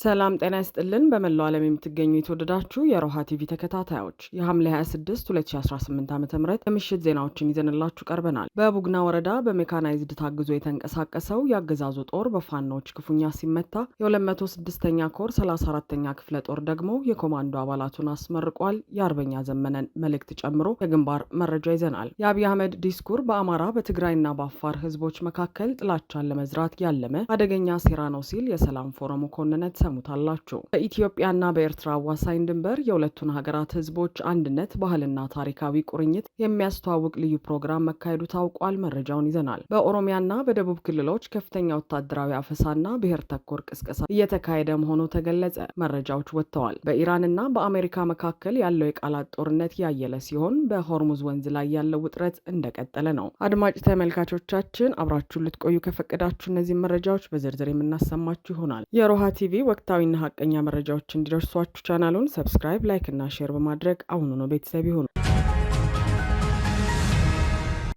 ሰላም ጤና ይስጥልን። በመላው ዓለም የምትገኙ የተወደዳችሁ የሮሃ ቲቪ ተከታታዮች የሐምሌ 26 2018 ዓ.ም የምሽት ዜናዎችን ይዘንላችሁ ቀርበናል። በቡግና ወረዳ በሜካናይዝድ ታግዞ የተንቀሳቀሰው የአገዛዙ ጦር በፋኖች ክፉኛ ሲመታ የ206ኛ ኮር 34ኛ ክፍለ ጦር ደግሞ የኮማንዶ አባላቱን አስመርቋል። የአርበኛ ዘመነን መልእክት ጨምሮ የግንባር መረጃ ይዘናል። የአብይ አህመድ ዲስኩር በአማራ በትግራይና በአፋር ህዝቦች መካከል ጥላቻን ለመዝራት ያለመ አደገኛ ሴራ ነው ሲል የሰላም ፎረሙ ኮንነት ሰሙታላችሁ። በኢትዮጵያና በኤርትራ አዋሳኝ ድንበር የሁለቱን ሀገራት ህዝቦች አንድነት፣ ባህልና ታሪካዊ ቁርኝት የሚያስተዋውቅ ልዩ ፕሮግራም መካሄዱ ታውቋል። መረጃውን ይዘናል። በኦሮሚያና በደቡብ ክልሎች ከፍተኛ ወታደራዊ አፈሳና ብሔር ተኮር ቅስቀሳ እየተካሄደ መሆኑ ተገለጸ። መረጃዎች ወጥተዋል። በኢራንና በአሜሪካ መካከል ያለው የቃላት ጦርነት ያየለ ሲሆን በሆርሙዝ ወንዝ ላይ ያለው ውጥረት እንደቀጠለ ነው። አድማጭ ተመልካቾቻችን አብራችሁን ልትቆዩ ከፈቀዳችሁ እነዚህ መረጃዎች በዝርዝር የምናሰማችሁ ይሆናል። የሮሃ ቲቪ ወቅታዊና ሀቀኛ መረጃዎች እንዲደርሷችሁ ቻናሉን ሰብስክራይብ፣ ላይክ እና ሼር በማድረግ አሁኑኑ ቤተሰብ ይሁኑ።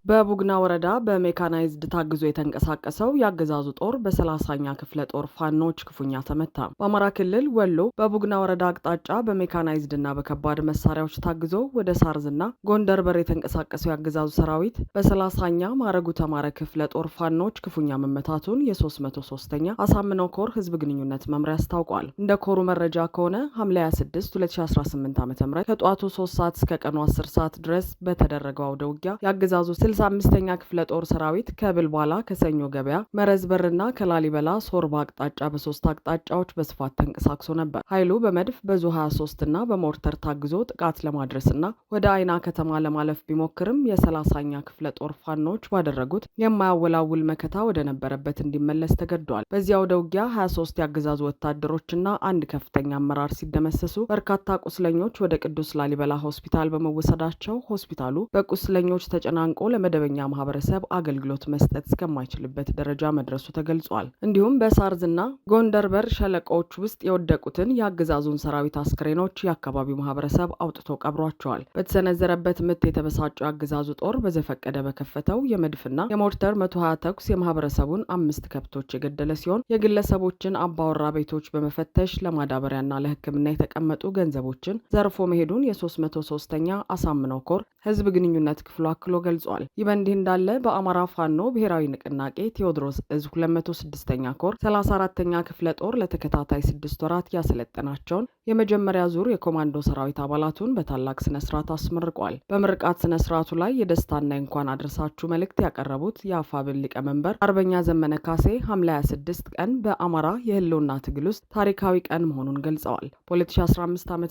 በቡግና ወረዳ በሜካናይዝድ ታግዞ የተንቀሳቀሰው የአገዛዙ ጦር በ30ኛ ክፍለ ጦር ፋኖች ክፉኛ ተመታ። በአማራ ክልል ወሎ በቡግና ወረዳ አቅጣጫ በሜካናይዝድ እና በከባድ መሳሪያዎች ታግዞ ወደ ሳርዝና ጎንደር በር የተንቀሳቀሰው የአገዛዙ ሰራዊት በ30ኛ ማዕረጉ ተማረ ክፍለ ጦር ፋኖች ክፉኛ መመታቱን የ303ኛ አሳምነው ኮር ህዝብ ግንኙነት መምሪያ አስታውቋል። እንደ ኮሩ መረጃ ከሆነ ሐምሌ 26 2018 ዓ.ም ከጠዋቱ 3 ሰዓት እስከ ቀኑ 10 ሰዓት ድረስ በተደረገው አውደ ውጊያ የአገዛዙ 65ኛ ክፍለ ጦር ሰራዊት ከብልባላ፣ ከሰኞ ገበያ፣ መረዝ በርና ከላሊበላ ሶርባ አቅጣጫ በሶስት አቅጣጫዎች በስፋት ተንቀሳቅሶ ነበር። ኃይሉ በመድፍ በዙ 23 እና በሞርተር ታግዞ ጥቃት ለማድረስና ወደ አይና ከተማ ለማለፍ ቢሞክርም የ30ኛ ክፍለ ጦር ፋኖች ባደረጉት የማያወላውል መከታ ወደ ነበረበት እንዲመለስ ተገዷል። በዚያው ወደ ውጊያ 23 ያገዛዙ ወታደሮችና አንድ ከፍተኛ አመራር ሲደመሰሱ በርካታ ቁስለኞች ወደ ቅዱስ ላሊበላ ሆስፒታል በመወሰዳቸው ሆስፒታሉ በቁስለኞች ተጨናንቆ መደበኛ ማህበረሰብ አገልግሎት መስጠት እስከማይችልበት ደረጃ መድረሱ ተገልጿል። እንዲሁም በሳርዝና ጎንደር በር ሸለቆዎች ውስጥ የወደቁትን የአገዛዙን ሰራዊት አስክሬኖች የአካባቢው ማህበረሰብ አውጥቶ ቀብሯቸዋል። በተሰነዘረበት ምት የተበሳጨው የአገዛዙ ጦር በዘፈቀደ በከፈተው የመድፍና የሞርተር 120 ተኩስ የማህበረሰቡን 5 ከብቶች የገደለ ሲሆን የግለሰቦችን አባወራ ቤቶች በመፈተሽ ለማዳበሪያና ለሕክምና የተቀመጡ ገንዘቦችን ዘርፎ መሄዱን የ303ኛ አሳምነው ኮር ህዝብ ግንኙነት ክፍሉ አክሎ ገልጿል። ይህ በእንዲህ እንዳለ በአማራ ፋኖ ብሔራዊ ንቅናቄ ቴዎድሮስ እዝ 206ኛ ኮር 34ኛ ክፍለ ጦር ለተከታታይ 6 ወራት ያሰለጠናቸውን የመጀመሪያ ዙር የኮማንዶ ሰራዊት አባላቱን በታላቅ ስነስርዓት አስመርቋል። በምርቃት ስነስርዓቱ ላይ የደስታና እንኳን አድረሳችሁ መልእክት ያቀረቡት የአፋብን ሊቀመንበር አርበኛ ዘመነ ካሴ ሐምሌ 26 ቀን በአማራ የህልውና ትግል ውስጥ ታሪካዊ ቀን መሆኑን ገልጸዋል። በ2015 ዓ.ም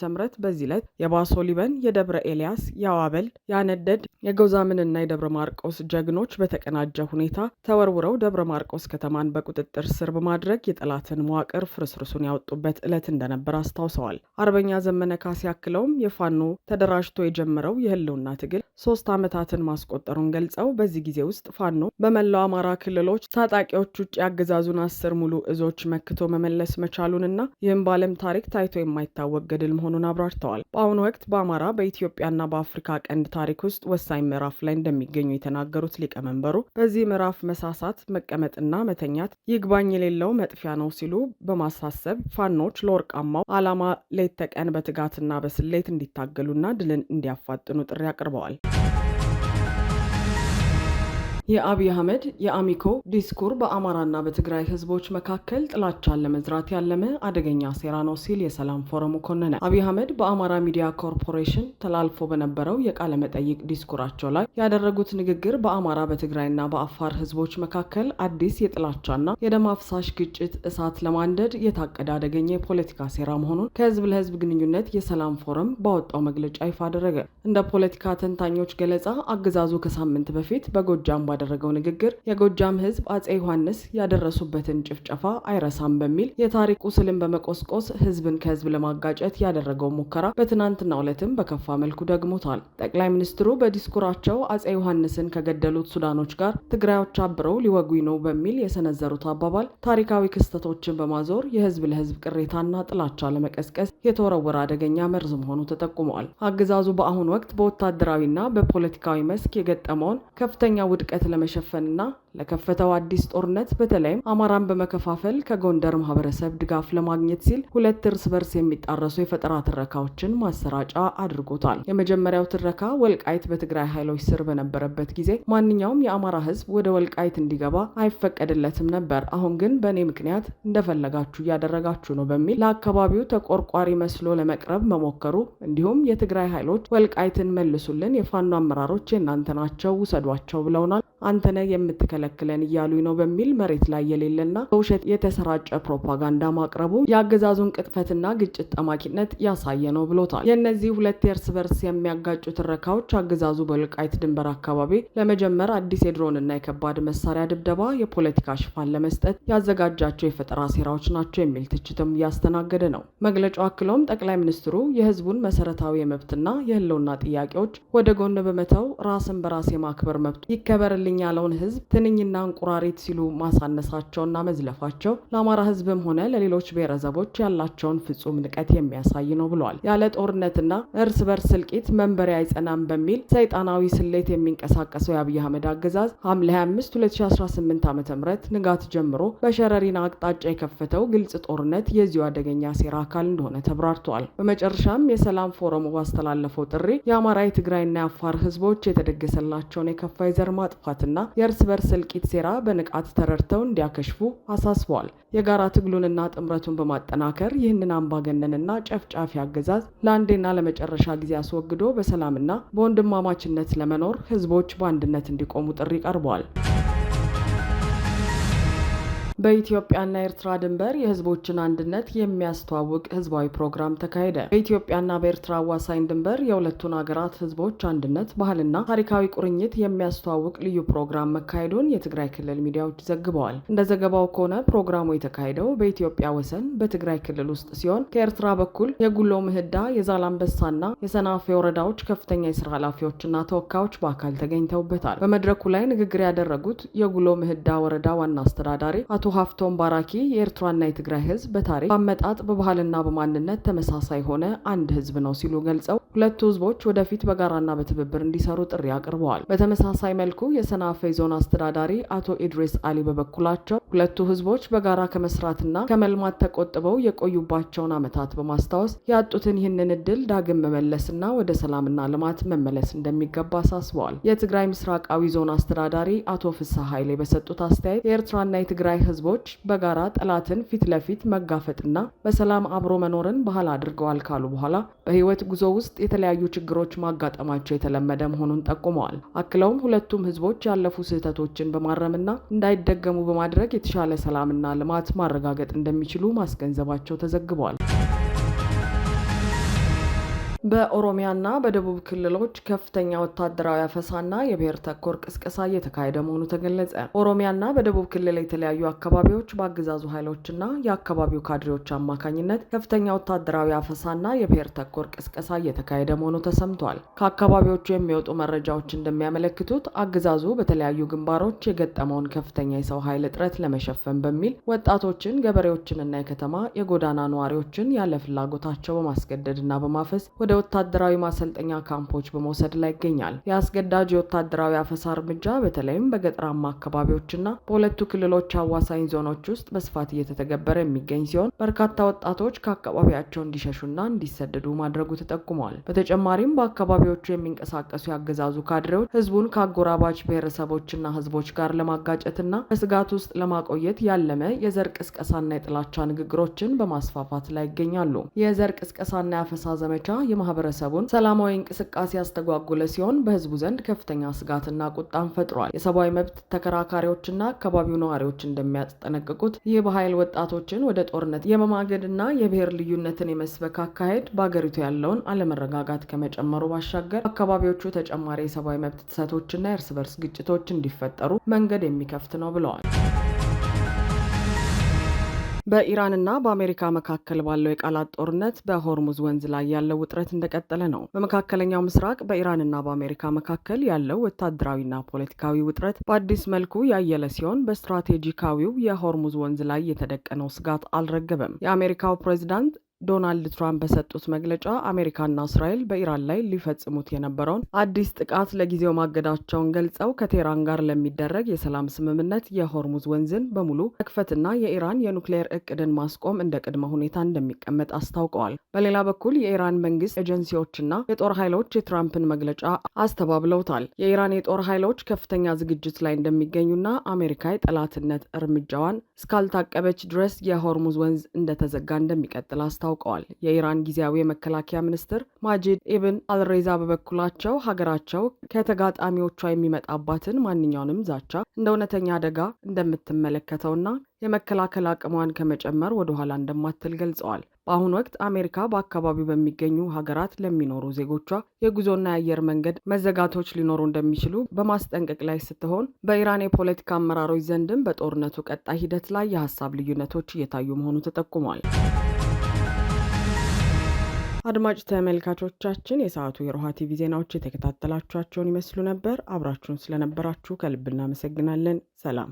በዚህ ዕለት የባሶ ሊበን፣ የደብረ ኤልያስ፣ የአዋበል፣ ያነደድ፣ የጎዛምንና የደብረ ማርቆስ ጀግኖች በተቀናጀ ሁኔታ ተወርውረው ደብረ ማርቆስ ከተማን በቁጥጥር ስር በማድረግ የጠላትን መዋቅር ፍርስርሱን ያወጡበት ዕለት እንደነበር አስታውሰዋል። አርበኛ ዘመነ ካሴ አክለውም የፋኖ ተደራጅቶ የጀመረው የህልውና ትግል 3 ዓመታትን ማስቆጠሩን ገልጸው በዚህ ጊዜ ውስጥ ፋኖ በመላው አማራ ክልሎች ታጣቂዎች ውጭ ያገዛዙን 10 ሙሉ እዞች መክቶ መመለስ መቻሉንና ይህም በዓለም ታሪክ ታይቶ የማይታወቅ ገድል መሆኑን አብራርተዋል። በአሁኑ ወቅት በአማራ በኢትዮጵያና በአፍሪካ ቀንድ ታሪክ ውስጥ ወሳኝ ምዕራፍ ላይ እንደሚገኙ የተናገሩት ሊቀመንበሩ በዚህ ምዕራፍ መሳሳት፣ መቀመጥና መተኛት ይግባኝ የሌለው መጥፊያ ነው ሲሉ በማሳሰብ ፋኖች ለወርቃማው ዓላማ ሌት ተቀን በትጋትና በስሌት እንዲታገሉና ድልን እንዲያፋጥኑ ጥሪ አቅርበዋል። የአብይ አህመድ የአሚኮ ዲስኩር በአማራና በትግራይ ህዝቦች መካከል ጥላቻን ለመዝራት ያለመ አደገኛ ሴራ ነው ሲል የሰላም ፎረሙ ኮነነ። አብይ አህመድ በአማራ ሚዲያ ኮርፖሬሽን ተላልፎ በነበረው የቃለ መጠይቅ ዲስኩራቸው ላይ ያደረጉት ንግግር በአማራ በትግራይና በአፋር ህዝቦች መካከል አዲስ የጥላቻና የደም አፍሳሽ ግጭት እሳት ለማንደድ የታቀደ አደገኛ የፖለቲካ ሴራ መሆኑን ከህዝብ ለህዝብ ግንኙነት የሰላም ፎረም ባወጣው መግለጫ ይፋ አደረገ። እንደ ፖለቲካ ተንታኞች ገለጻ አገዛዙ ከሳምንት በፊት በጎጃም ያደረገው ንግግር የጎጃም ህዝብ አጼ ዮሐንስ ያደረሱበትን ጭፍጨፋ አይረሳም በሚል የታሪክ ቁስልን በመቆስቆስ ህዝብን ከህዝብ ለማጋጨት ያደረገው ሙከራ በትናንትናው ዕለትም በከፋ መልኩ ደግሞታል። ጠቅላይ ሚኒስትሩ በዲስኩራቸው አጼ ዮሐንስን ከገደሉት ሱዳኖች ጋር ትግራዮች አብረው ሊወጉኝ ነው በሚል የሰነዘሩት አባባል ታሪካዊ ክስተቶችን በማዞር የህዝብ ለህዝብ ቅሬታና ጥላቻ ለመቀስቀስ የተወረወረ አደገኛ መርዝ መሆኑ ተጠቁመዋል። አገዛዙ በአሁኑ ወቅት በወታደራዊና በፖለቲካዊ መስክ የገጠመውን ከፍተኛ ውድቀት ለመሸፈንና ለከፈተው አዲስ ጦርነት በተለይም አማራን በመከፋፈል ከጎንደር ማህበረሰብ ድጋፍ ለማግኘት ሲል ሁለት እርስ በርስ የሚጣረሱ የፈጠራ ትረካዎችን ማሰራጫ አድርጎታል። የመጀመሪያው ትረካ ወልቃይት በትግራይ ኃይሎች ስር በነበረበት ጊዜ ማንኛውም የአማራ ህዝብ ወደ ወልቃይት እንዲገባ አይፈቀድለትም ነበር፣ አሁን ግን በእኔ ምክንያት እንደፈለጋችሁ እያደረጋችሁ ነው በሚል ለአካባቢው ተቆርቋሪ መስሎ ለመቅረብ መሞከሩ፣ እንዲሁም የትግራይ ኃይሎች ወልቃይትን መልሱልን፣ የፋኖ አመራሮች የእናንተ ናቸው ውሰዷቸው ብለውናል፣ አንተነ የምትከለክለን እያሉኝ ነው በሚል መሬት ላይ የሌለና በውሸት የተሰራጨ ፕሮፓጋንዳ ማቅረቡ የአገዛዙን ቅጥፈትና ግጭት ጠማቂነት ያሳየ ነው ብሎታል። የእነዚህ ሁለት የእርስ በርስ የሚያጋጩ ትረካዎች አገዛዙ በወልቃይት ድንበር አካባቢ ለመጀመር አዲስ የድሮንና የከባድ መሳሪያ ድብደባ የፖለቲካ ሽፋን ለመስጠት ያዘጋጃቸው የፈጠራ ሴራዎች ናቸው የሚል ትችትም እያስተናገደ ነው። መግለጫው አክሎም ጠቅላይ ሚኒስትሩ የህዝቡን መሰረታዊ የመብትና የህልውና ጥያቄዎች ወደ ጎን በመተው ራስን በራስ የማክበር መብቱ ይከበርልኝ ያለውን ህዝብ ትንኝና እንቁራሪት ሲሉ ማሳነሳቸውና መዝለፋቸው ለአማራ ህዝብም ሆነ ለሌሎች ብሔረሰቦች ያላቸውን ፍጹም ንቀት የሚያሳይ ነው ብሏል። ያለ ጦርነትና እርስ በርስ እልቂት መንበሪያ አይጸናም በሚል ሰይጣናዊ ስሌት የሚንቀሳቀሰው የአብይ አህመድ አገዛዝ ሐምሌ 25 2018 ዓ.ም ንጋት ጀምሮ በሸረሪና አቅጣጫ የከፈተው ግልጽ ጦርነት የዚሁ አደገኛ ሴራ አካል እንደሆነ ተብራርቷል። በመጨረሻም የሰላም ፎረሙ ባስተላለፈው ጥሪ የአማራ የትግራይና የአፋር ህዝቦች የተደገሰላቸውን የከፋ የዘር ማጥፋትና የእርስ በርስ እልቂት ሴራ በንቃት ተረድተው እንዲያከሽፉ አሳስበዋል። የጋራ ትግሉንና ጥምረቱን በማጠናከር ይህንን አምባገነንና ጨፍጫፊ አገዛዝ ለአንዴና ለመጨረሻ ጊዜ አስወግዶ በሰላምና በወንድማማችነት ለመኖር ህዝቦች በአንድነት እንዲቆሙ ጥሪ ቀርበዋል። በኢትዮጵያና ኤርትራ ድንበር የህዝቦችን አንድነት የሚያስተዋውቅ ህዝባዊ ፕሮግራም ተካሄደ። በኢትዮጵያና በኤርትራ አዋሳኝ ድንበር የሁለቱን ሀገራት ህዝቦች አንድነት፣ ባህልና ታሪካዊ ቁርኝት የሚያስተዋውቅ ልዩ ፕሮግራም መካሄዱን የትግራይ ክልል ሚዲያዎች ዘግበዋል። እንደ ዘገባው ከሆነ ፕሮግራሙ የተካሄደው በኢትዮጵያ ወሰን በትግራይ ክልል ውስጥ ሲሆን ከኤርትራ በኩል የጉሎ ምህዳ፣ የዛላምበሳና የሰናፌ ወረዳዎች ከፍተኛ የስራ ኃላፊዎችና ተወካዮች በአካል ተገኝተውበታል። በመድረኩ ላይ ንግግር ያደረጉት የጉሎ ምህዳ ወረዳ ዋና አስተዳዳሪ አቶ ሀፍቶም ባራኪ የኤርትራና የትግራይ ህዝብ በታሪክ በአመጣጥ በባህልና በማንነት ተመሳሳይ ሆነ አንድ ህዝብ ነው ሲሉ ገልጸው ሁለቱ ህዝቦች ወደፊት በጋራና በትብብር እንዲሰሩ ጥሪ አቅርበዋል። በተመሳሳይ መልኩ የሰናፌ ዞን አስተዳዳሪ አቶ ኢድሪስ አሊ በበኩላቸው ሁለቱ ህዝቦች በጋራ ከመስራትና ከመልማት ተቆጥበው የቆዩባቸውን ዓመታት በማስታወስ ያጡትን ይህንን እድል ዳግም መመለስና ወደ ሰላምና ልማት መመለስ እንደሚገባ አሳስበዋል። የትግራይ ምስራቃዊ ዞን አስተዳዳሪ አቶ ፍስሐ ኃይሌ በሰጡት አስተያየት የኤርትራና የትግራይ ህዝቦች በጋራ ጠላትን ፊት ለፊት መጋፈጥና በሰላም አብሮ መኖርን ባህል አድርገዋል ካሉ በኋላ በህይወት ጉዞ ውስጥ የተለያዩ ችግሮች ማጋጠማቸው የተለመደ መሆኑን ጠቁመዋል። አክለውም ሁለቱም ህዝቦች ያለፉ ስህተቶችን በማረምና እንዳይደገሙ በማድረግ የተሻለ ሰላምና ልማት ማረጋገጥ እንደሚችሉ ማስገንዘባቸው ተዘግቧል። በኦሮሚያና በደቡብ ክልሎች ከፍተኛ ወታደራዊ አፈሳና የብሔር ተኮር ቅስቀሳ እየተካሄደ መሆኑ ተገለጸ። ኦሮሚያና በደቡብ ክልል የተለያዩ አካባቢዎች በአገዛዙ ኃይሎችና የአካባቢው ካድሬዎች አማካኝነት ከፍተኛ ወታደራዊ አፈሳና የብሔር ተኮር ቅስቀሳ እየተካሄደ መሆኑ ተሰምቷል። ከአካባቢዎቹ የሚወጡ መረጃዎች እንደሚያመለክቱት አገዛዙ በተለያዩ ግንባሮች የገጠመውን ከፍተኛ የሰው ኃይል እጥረት ለመሸፈን በሚል ወጣቶችን፣ ገበሬዎችንና የከተማ የጎዳና ነዋሪዎችን ያለ ፍላጎታቸው በማስገደድና በማፈስ ወደ ወታደራዊ ማሰልጠኛ ካምፖች በመውሰድ ላይ ይገኛል። የአስገዳጅ የወታደራዊ አፈሳ እርምጃ በተለይም በገጠራማ አካባቢዎችና በሁለቱ ክልሎች አዋሳኝ ዞኖች ውስጥ በስፋት እየተተገበረ የሚገኝ ሲሆን በርካታ ወጣቶች ከአካባቢያቸው እንዲሸሹና እንዲሰደዱ ማድረጉ ተጠቁሟል። በተጨማሪም በአካባቢዎቹ የሚንቀሳቀሱ ያገዛዙ ካድሬዎች ህዝቡን ከአጎራባች ብሔረሰቦችና ህዝቦች ጋር ለማጋጨትና በስጋት ውስጥ ለማቆየት ያለመ የዘር ቅስቀሳና የጥላቻ ንግግሮችን በማስፋፋት ላይ ይገኛሉ። የዘር ቅስቀሳና የአፈሳ ዘመቻ የማህበረሰቡን ሰላማዊ እንቅስቃሴ ያስተጓጎለ ሲሆን በህዝቡ ዘንድ ከፍተኛ ስጋትና ቁጣን ፈጥሯል። የሰብአዊ መብት ተከራካሪዎችና አካባቢው ነዋሪዎች እንደሚያስጠነቅቁት ይህ በኃይል ወጣቶችን ወደ ጦርነት የመማገድና የብሔር ልዩነትን የመስበክ አካሄድ በአገሪቱ ያለውን አለመረጋጋት ከመጨመሩ ባሻገር አካባቢዎቹ ተጨማሪ የሰብአዊ መብት ጥሰቶችና የእርስ በርስ ግጭቶች እንዲፈጠሩ መንገድ የሚከፍት ነው ብለዋል። በኢራንና በአሜሪካ መካከል ባለው የቃላት ጦርነት በሆርሙዝ ወንዝ ላይ ያለው ውጥረት እንደቀጠለ ነው። በመካከለኛው ምስራቅ በኢራንና በአሜሪካ መካከል ያለው ወታደራዊና ፖለቲካዊ ውጥረት በአዲስ መልኩ ያየለ ሲሆን በስትራቴጂካዊው የሆርሙዝ ወንዝ ላይ የተደቀነው ስጋት አልረገበም። የአሜሪካው ፕሬዚዳንት ዶናልድ ትራምፕ በሰጡት መግለጫ አሜሪካና እስራኤል በኢራን ላይ ሊፈጽሙት የነበረውን አዲስ ጥቃት ለጊዜው ማገዳቸውን ገልጸው ከቴህራን ጋር ለሚደረግ የሰላም ስምምነት የሆርሙዝ ወንዝን በሙሉ መክፈትና የኢራን የኑክሌር እቅድን ማስቆም እንደ ቅድመ ሁኔታ እንደሚቀመጥ አስታውቀዋል። በሌላ በኩል የኢራን መንግስት ኤጀንሲዎችና የጦር ኃይሎች የትራምፕን መግለጫ አስተባብለውታል። የኢራን የጦር ኃይሎች ከፍተኛ ዝግጅት ላይ እንደሚገኙና አሜሪካ የጠላትነት እርምጃዋን እስካልታቀበች ድረስ የሆርሙዝ ወንዝ እንደተዘጋ እንደሚቀጥል አስታውቀዋል። የኢራን ጊዜያዊ የመከላከያ ሚኒስትር ማጂድ ኢብን አልሬዛ በበኩላቸው ሀገራቸው ከተጋጣሚዎቿ የሚመጣባትን ማንኛውንም ዛቻ እንደ እውነተኛ አደጋ እንደምትመለከተውና የመከላከል አቅሟን ከመጨመር ወደ ኋላ እንደማትል ገልጸዋል። በአሁኑ ወቅት አሜሪካ በአካባቢው በሚገኙ ሀገራት ለሚኖሩ ዜጎቿ የጉዞና የአየር መንገድ መዘጋቶች ሊኖሩ እንደሚችሉ በማስጠንቀቅ ላይ ስትሆን በኢራን የፖለቲካ አመራሮች ዘንድም በጦርነቱ ቀጣይ ሂደት ላይ የሀሳብ ልዩነቶች እየታዩ መሆኑ ተጠቁሟል። አድማጭ ተመልካቾቻችን የሰዓቱ የሮሃ ቲቪ ዜናዎች የተከታተላችኋቸውን ይመስሉ ነበር። አብራችሁን ስለነበራችሁ ከልብ እናመሰግናለን። ሰላም።